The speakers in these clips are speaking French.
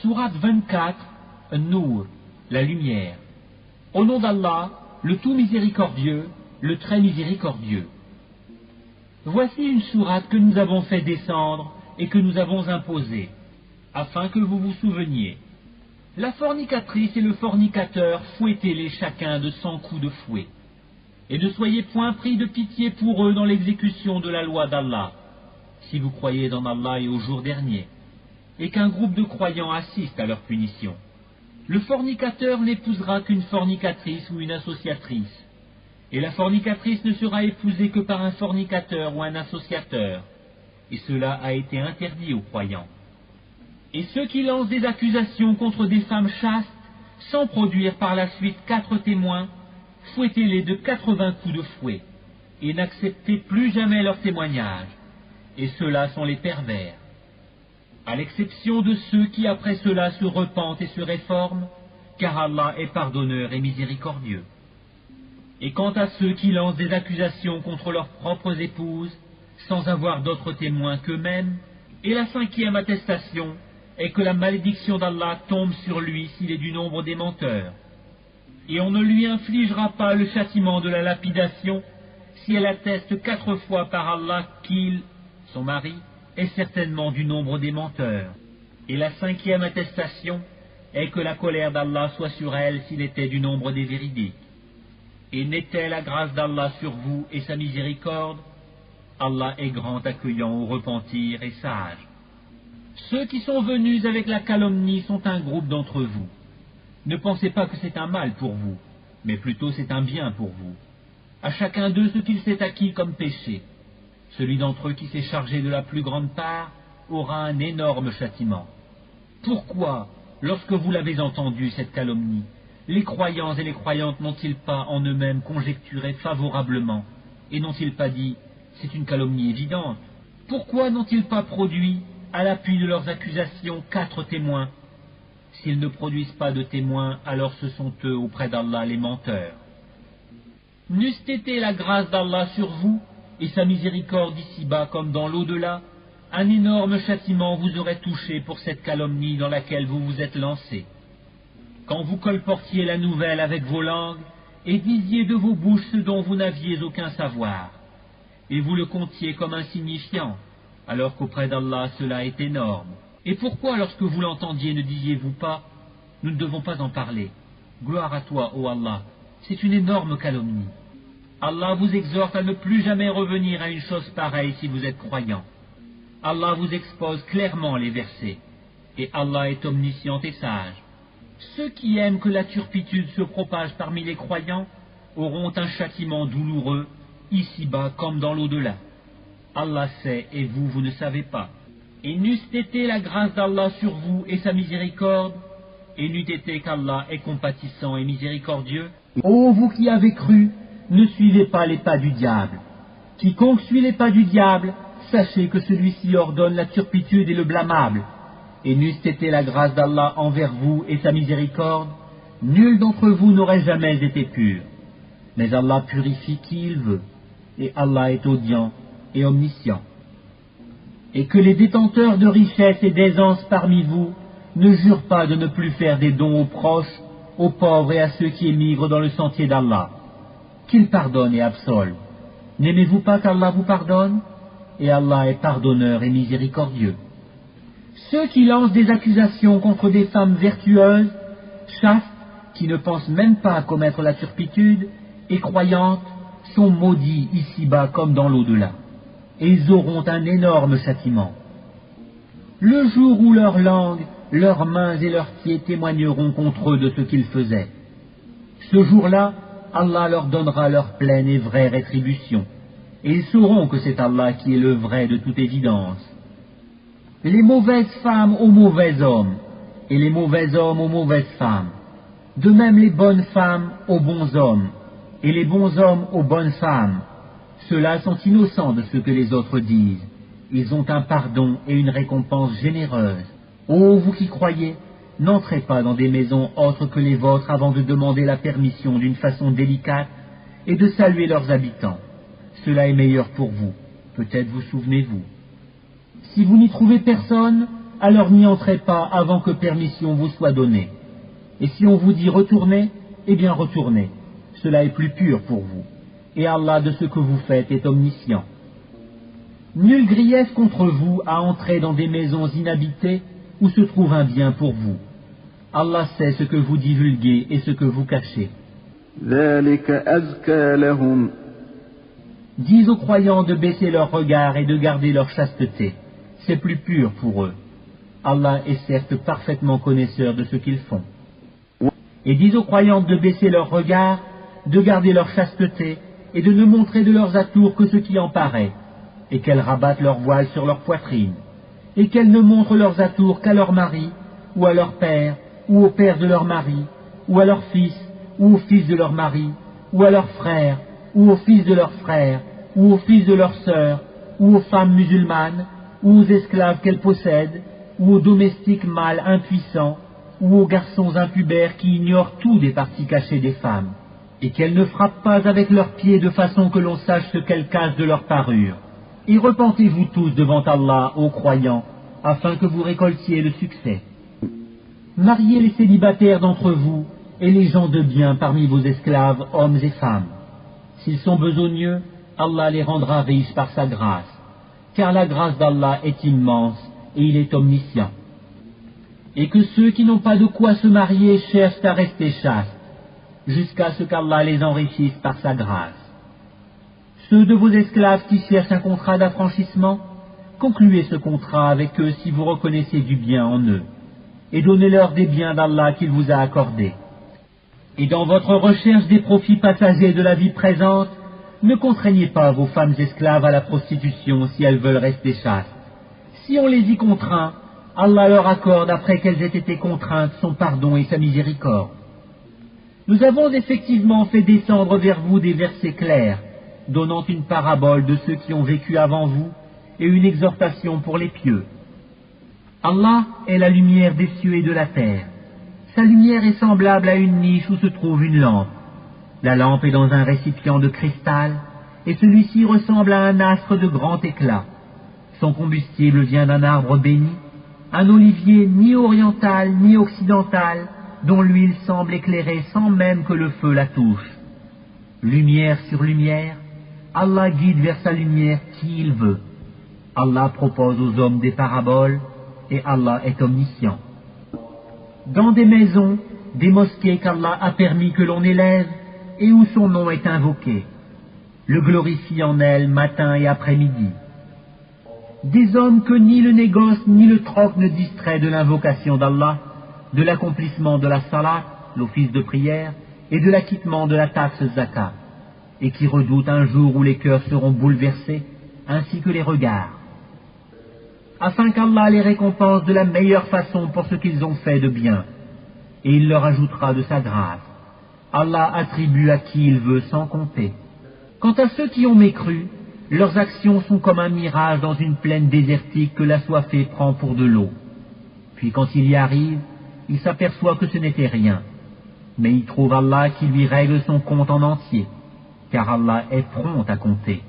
Sourate 24, An-Nur, la lumière. Au nom d'Allah, le tout miséricordieux, le très miséricordieux. Voici une sourate que nous avons fait descendre et que nous avons imposée, afin que vous vous souveniez. La fornicatrice et le fornicateur, fouettez-les chacun de 100 coups de fouet. Et ne soyez point pris de pitié pour eux dans l'exécution de la loi d'Allah, si vous croyez en Allah et au jour dernier, et qu'un groupe de croyants assiste à leur punition. Le fornicateur n'épousera qu'une fornicatrice ou une associatrice, et la fornicatrice ne sera épousée que par un fornicateur ou un associateur, et cela a été interdit aux croyants. Et ceux qui lancent des accusations contre des femmes chastes, sans produire par la suite 4 témoins, fouettez-les de 80 coups de fouet, et n'acceptez plus jamais leur témoignage, et ceux-là sont les pervers. À l'exception de ceux qui après cela se repentent et se réforment, car Allah est pardonneur et miséricordieux. Et quant à ceux qui lancent des accusations contre leurs propres épouses, sans avoir d'autres témoins qu'eux-mêmes, et la 5e attestation est que la malédiction d'Allah tombe sur lui s'il est du nombre des menteurs. Et on ne lui infligera pas le châtiment de la lapidation si elle atteste 4 fois par Allah qu'il, son mari, est certainement du nombre des menteurs. Et la 5e attestation est que la colère d'Allah soit sur elle s'il était du nombre des véridiques. Et n'est-elle la grâce d'Allah sur vous et sa miséricorde? Allah est grand accueillant au repentir et sage. Ceux qui sont venus avec la calomnie sont un groupe d'entre vous. Ne pensez pas que c'est un mal pour vous, mais plutôt c'est un bien pour vous. À chacun d'eux ce qu'il s'est acquis comme péché. Celui d'entre eux qui s'est chargé de la plus grande part aura un énorme châtiment. Pourquoi, lorsque vous l'avez entendu, cette calomnie, les croyants et les croyantes n'ont-ils pas en eux-mêmes conjecturé favorablement, et n'ont-ils pas dit « c'est une calomnie évidente » ? Pourquoi n'ont-ils pas produit, à l'appui de leurs accusations, 4 témoins? S'ils ne produisent pas de témoins, alors ce sont eux auprès d'Allah les menteurs. N'eût été la grâce d'Allah sur vous, et sa miséricorde ici-bas comme dans l'au-delà, un énorme châtiment vous aurait touché pour cette calomnie dans laquelle vous vous êtes lancé. Quand vous colportiez la nouvelle avec vos langues, et disiez de vos bouches ce dont vous n'aviez aucun savoir, et vous le comptiez comme insignifiant, alors qu'auprès d'Allah cela est énorme. Et pourquoi lorsque vous l'entendiez ne disiez-vous pas « Nous ne devons pas en parler. Gloire à toi, ô Allah, c'est une énorme calomnie. » Allah vous exhorte à ne plus jamais revenir à une chose pareille si vous êtes croyant. Allah vous expose clairement les versets, et Allah est omniscient et sage. Ceux qui aiment que la turpitude se propage parmi les croyants auront un châtiment douloureux, ici-bas comme dans l'au-delà. Allah sait et vous, vous ne savez pas. Et n'eût été la grâce d'Allah sur vous et sa miséricorde, et n'eût été qu'Allah est compatissant et miséricordieux. Ô vous qui avez cru, ne suivez pas les pas du diable. Quiconque suit les pas du diable, sachez que celui-ci ordonne la turpitude et le blâmable. Et n'eût été la grâce d'Allah envers vous et sa miséricorde, nul d'entre vous n'aurait jamais été pur. Mais Allah purifie qui il veut, et Allah est audient et omniscient. Et que les détenteurs de richesses et d'aisance parmi vous ne jurent pas de ne plus faire des dons aux proches, aux pauvres et à ceux qui émigrent dans le sentier d'Allah. Qu'il pardonne et absolve. N'aimez-vous pas qu'Allah vous pardonne? Et Allah est pardonneur et miséricordieux. Ceux qui lancent des accusations contre des femmes vertueuses, chastes, qui ne pensent même pas à commettre la turpitude, et croyantes, sont maudits ici-bas comme dans l'au-delà, et ils auront un énorme châtiment. Le jour où leurs langues, leurs mains et leurs pieds témoigneront contre eux de ce qu'ils faisaient, ce jour-là, Allah leur donnera leur pleine et vraie rétribution, et ils sauront que c'est Allah qui est le vrai de toute évidence. Les mauvaises femmes aux mauvais hommes, et les mauvais hommes aux mauvaises femmes, de même les bonnes femmes aux bons hommes, et les bons hommes aux bonnes femmes. Ceux-là sont innocents de ce que les autres disent. Ils ont un pardon et une récompense généreuse. Ô vous qui croyez, n'entrez pas dans des maisons autres que les vôtres avant de demander la permission d'une façon délicate et de saluer leurs habitants. Cela est meilleur pour vous. Peut-être vous souvenez-vous. Si vous n'y trouvez personne, alors n'y entrez pas avant que permission vous soit donnée. Et si on vous dit retournez, eh bien retournez. Cela est plus pur pour vous. Et Allah de ce que vous faites est omniscient. Nul grief contre vous à entrer dans des maisons inhabitées où se trouve un bien pour vous. Allah sait ce que vous divulguez et ce que vous cachez. Dis aux croyants de baisser leur regard et de garder leur chasteté. C'est plus pur pour eux. Allah est certes parfaitement connaisseur de ce qu'ils font. Et dis aux croyants de baisser leur regard, de garder leur chasteté et de ne montrer de leurs atours que ce qui en paraît, et qu'elles rabattent leur voile sur leur poitrine, et qu'elles ne montrent leurs atours qu'à leur mari, ou à leur père, ou au père de leur mari, ou à leur fils, ou au fils de leur mari, ou à leur frère, ou au fils de leur frère, ou au fils de leur sœur, ou aux femmes musulmanes, ou aux esclaves qu'elles possèdent, ou aux domestiques mâles impuissants, ou aux garçons impubères qui ignorent tout des parties cachées des femmes, et qu'elles ne frappent pas avec leurs pieds de façon que l'on sache ce qu'elles cachent de leur parure. Et repentez-vous tous devant Allah, ô croyants, afin que vous récoltiez le succès. Mariez les célibataires d'entre vous et les gens de bien parmi vos esclaves, hommes et femmes. S'ils sont besogneux, Allah les rendra riches par sa grâce, car la grâce d'Allah est immense et il est omniscient. Et que ceux qui n'ont pas de quoi se marier cherchent à rester chastes, jusqu'à ce qu'Allah les enrichisse par sa grâce. Ceux de vos esclaves qui cherchent un contrat d'affranchissement, concluez ce contrat avec eux si vous reconnaissez du bien en eux, et donnez-leur des biens d'Allah qu'il vous a accordés. Et dans votre recherche des profits passagers de la vie présente, ne contraignez pas vos femmes esclaves à la prostitution si elles veulent rester chastes. Si on les y contraint, Allah leur accorde après qu'elles aient été contraintes son pardon et sa miséricorde. Nous avons effectivement fait descendre vers vous des versets clairs, donnant une parabole de ceux qui ont vécu avant vous et une exhortation pour les pieux. Allah est la lumière des cieux et de la terre. Sa lumière est semblable à une niche où se trouve une lampe. La lampe est dans un récipient de cristal, et celui-ci ressemble à un astre de grand éclat. Son combustible vient d'un arbre béni, un olivier ni oriental ni occidental, dont l'huile semble éclairer sans même que le feu la touche. Lumière sur lumière, Allah guide vers sa lumière qui il veut. Allah propose aux hommes des paraboles, et Allah est omniscient. Dans des maisons, des mosquées qu'Allah a permis que l'on élève, et où son nom est invoqué, le glorifie en elles matin et après-midi. Des hommes que ni le négoce ni le troc ne distrait de l'invocation d'Allah, de l'accomplissement de la salat, l'office de prière, et de l'acquittement de la taxe zakat, et qui redoutent un jour où les cœurs seront bouleversés, ainsi que les regards, afin qu'Allah les récompense de la meilleure façon pour ce qu'ils ont fait de bien, et il leur ajoutera de sa grâce. Allah attribue à qui il veut sans compter. Quant à ceux qui ont mécru, leurs actions sont comme un mirage dans une plaine désertique que l'assoiffé prend pour de l'eau. Puis quand il y arrive, il s'aperçoit que ce n'était rien. Mais il trouve Allah qui lui règle son compte en entier, car Allah est prompt à compter.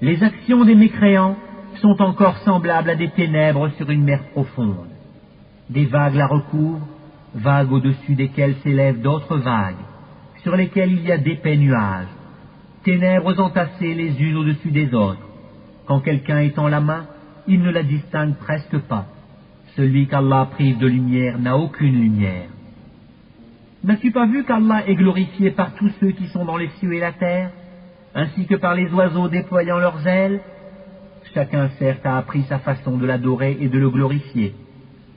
Les actions des mécréants sont encore semblables à des ténèbres sur une mer profonde. Des vagues la recouvrent, vagues au-dessus desquelles s'élèvent d'autres vagues, sur lesquelles il y a d'épais nuages, ténèbres entassées les unes au-dessus des autres. Quand quelqu'un étend la main, il ne la distingue presque pas. Celui qu'Allah prive de lumière n'a aucune lumière. N'as-tu pas vu qu'Allah est glorifié par tous ceux qui sont dans les cieux et la terre, ainsi que par les oiseaux déployant leurs ailes? Chacun certes a appris sa façon de l'adorer et de le glorifier.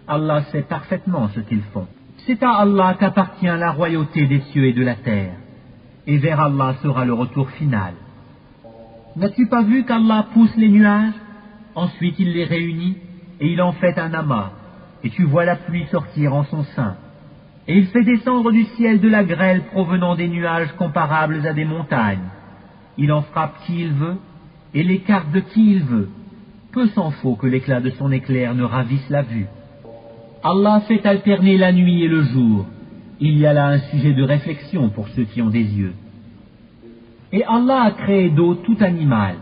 Allah sait parfaitement ce qu'ils font. C'est à Allah qu'appartient la royauté des cieux et de la terre, et vers Allah sera le retour final. N'as-tu pas vu qu'Allah pousse les nuages, ensuite il les réunit, et il en fait un amas, et tu vois la pluie sortir en son sein. Et il fait descendre du ciel de la grêle provenant des nuages comparables à des montagnes. Il en frappe qui il veut, et l'écarte de qui il veut. Peu s'en faut que l'éclat de son éclair ne ravisse la vue. Allah fait alterner la nuit et le jour. Il y a là un sujet de réflexion pour ceux qui ont des yeux. Et Allah a créé d'eau tout animal.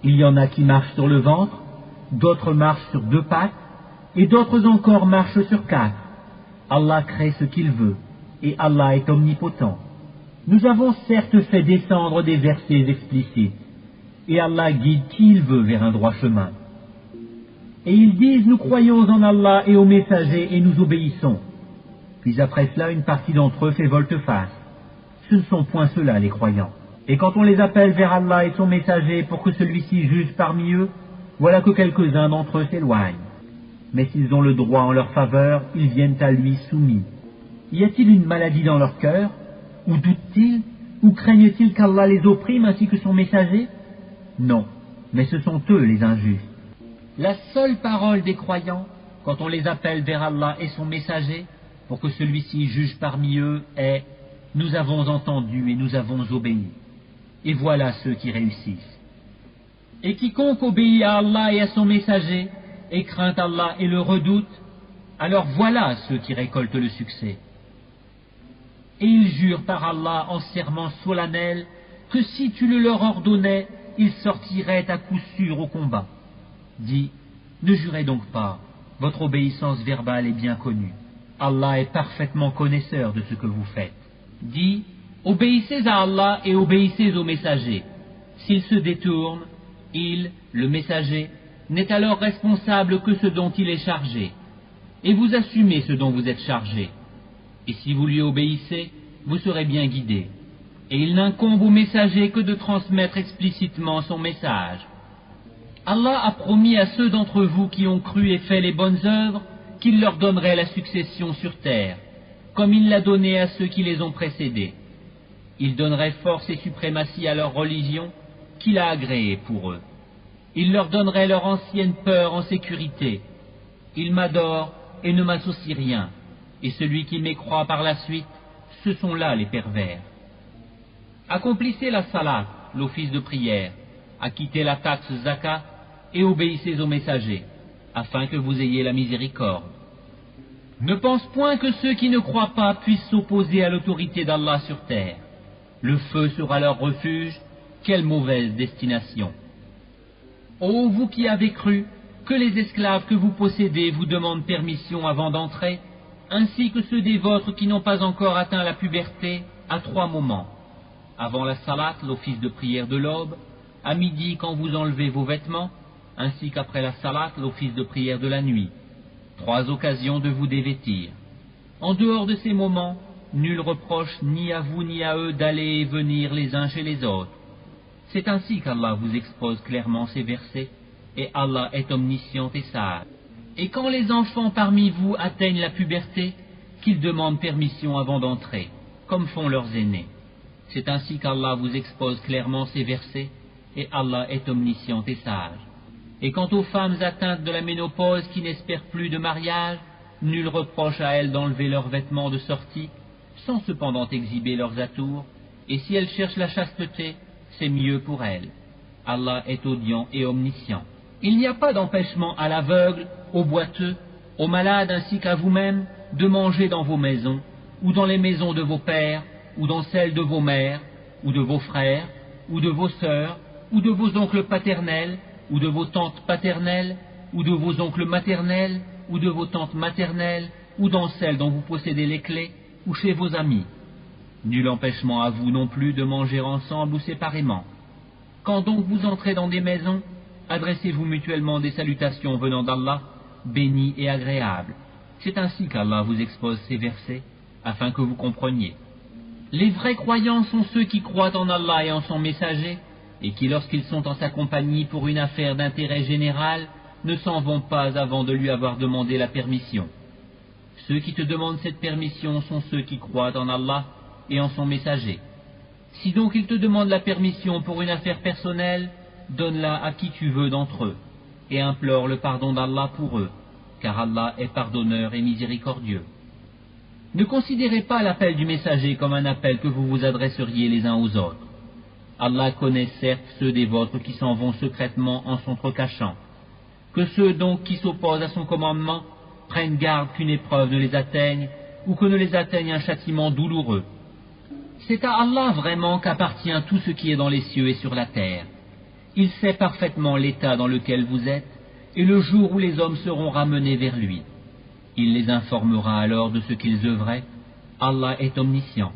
Il y en a qui marchent sur le ventre, d'autres marchent sur deux pattes, et d'autres encore marchent sur 4. Allah crée ce qu'il veut, et Allah est omnipotent. Nous avons certes fait descendre des versets explicites, et Allah guide qui il veut vers un droit chemin. Et ils disent, nous croyons en Allah et aux messagers et nous obéissons. Puis après cela, une partie d'entre eux fait volte-face. Ce ne sont point ceux-là les croyants. Et quand on les appelle vers Allah et son messager pour que celui-ci juge parmi eux, voilà que quelques-uns d'entre eux s'éloignent. Mais s'ils ont le droit en leur faveur, ils viennent à lui soumis. Y a-t-il une maladie dans leur cœur? Ou doutent-ils? Ou craignent-ils qu'Allah les opprime ainsi que son messager? Non, mais ce sont eux les injustes. La seule parole des croyants, quand on les appelle vers Allah et son messager, pour que celui-ci juge parmi eux, est « Nous avons entendu et nous avons obéi ». Et voilà ceux qui réussissent. Et quiconque obéit à Allah et à son messager, et craint Allah et le redoute, alors voilà ceux qui récoltent le succès. Et ils jurent par Allah en serment solennel que si tu le leur ordonnais, ils sortiraient à coup sûr au combat. Dis, ne jurez donc pas, votre obéissance verbale est bien connue. Allah est parfaitement connaisseur de ce que vous faites. Dis, obéissez à Allah et obéissez aux messagers. S'ils se détournent, il, le messager, n'est alors responsable que ce dont il est chargé. Et vous assumez ce dont vous êtes chargé. Et si vous lui obéissez, vous serez bien guidés. Et il n'incombe au messager que de transmettre explicitement son message. Allah a promis à ceux d'entre vous qui ont cru et fait les bonnes œuvres qu'il leur donnerait la succession sur terre, comme il l'a donné à ceux qui les ont précédés. Il donnerait force et suprématie à leur religion qu'il a agréée pour eux. Il leur donnerait leur ancienne peur en sécurité. Ils m'adorent et ne m'associent rien, et celui qui mécroit par la suite, ce sont là les pervers. Accomplissez la salat, l'office de prière, acquittez la taxe zakat et obéissez aux messagers, afin que vous ayez la miséricorde. Ne pense point que ceux qui ne croient pas puissent s'opposer à l'autorité d'Allah sur terre. Le feu sera leur refuge, quelle mauvaise destination. Ô vous qui avez cru, que les esclaves que vous possédez vous demandent permission avant d'entrer, ainsi que ceux des vôtres qui n'ont pas encore atteint la puberté, à 3 moments. Avant la salat, l'office de prière de l'aube, à midi quand vous enlevez vos vêtements, ainsi qu'après la salat, l'office de prière de la nuit. 3 occasions de vous dévêtir. En dehors de ces moments, nul reproche ni à vous ni à eux d'aller et venir les uns chez les autres. C'est ainsi qu'Allah vous expose clairement ces versets, et Allah est omniscient et sage. Et quand les enfants parmi vous atteignent la puberté, qu'ils demandent permission avant d'entrer, comme font leurs aînés. C'est ainsi qu'Allah vous expose clairement ces versets, et Allah est omniscient et sage. Et quant aux femmes atteintes de la ménopause qui n'espèrent plus de mariage, nul reproche à elles d'enlever leurs vêtements de sortie, sans cependant exhiber leurs atours, et si elles cherchent la chasteté, c'est mieux pour elles. Allah est audient et omniscient. Il n'y a pas d'empêchement à l'aveugle, aux boiteux, aux malades ainsi qu'à vous-même, de manger dans vos maisons, ou dans les maisons de vos pères, ou dans celles de vos mères, ou de vos frères, ou de vos sœurs, ou de vos oncles paternels, ou de vos tantes paternelles, ou de vos oncles maternels, ou de vos tantes maternelles, ou dans celles dont vous possédez les clés, ou chez vos amis. Nul empêchement à vous non plus de manger ensemble ou séparément. Quand donc vous entrez dans des maisons, adressez-vous mutuellement des salutations venant d'Allah, bénies et agréables. C'est ainsi qu'Allah vous expose ces versets, afin que vous compreniez. Les vrais croyants sont ceux qui croient en Allah et en son messager, et qui, lorsqu'ils sont en sa compagnie pour une affaire d'intérêt général, ne s'en vont pas avant de lui avoir demandé la permission. Ceux qui te demandent cette permission sont ceux qui croient en Allah et en son messager. Si donc ils te demandent la permission pour une affaire personnelle, donne-la à qui tu veux d'entre eux, et implore le pardon d'Allah pour eux, car Allah est pardonneur et miséricordieux. Ne considérez pas l'appel du messager comme un appel que vous vous adresseriez les uns aux autres. Allah connaît certes ceux des vôtres qui s'en vont secrètement en s'entrecachant. Que ceux donc qui s'opposent à son commandement prennent garde qu'une épreuve ne les atteigne, ou que ne les atteigne un châtiment douloureux. C'est à Allah vraiment qu'appartient tout ce qui est dans les cieux et sur la terre. Il sait parfaitement l'état dans lequel vous êtes, et le jour où les hommes seront ramenés vers lui. Il les informera alors de ce qu'ils œuvraient. Allah est omniscient.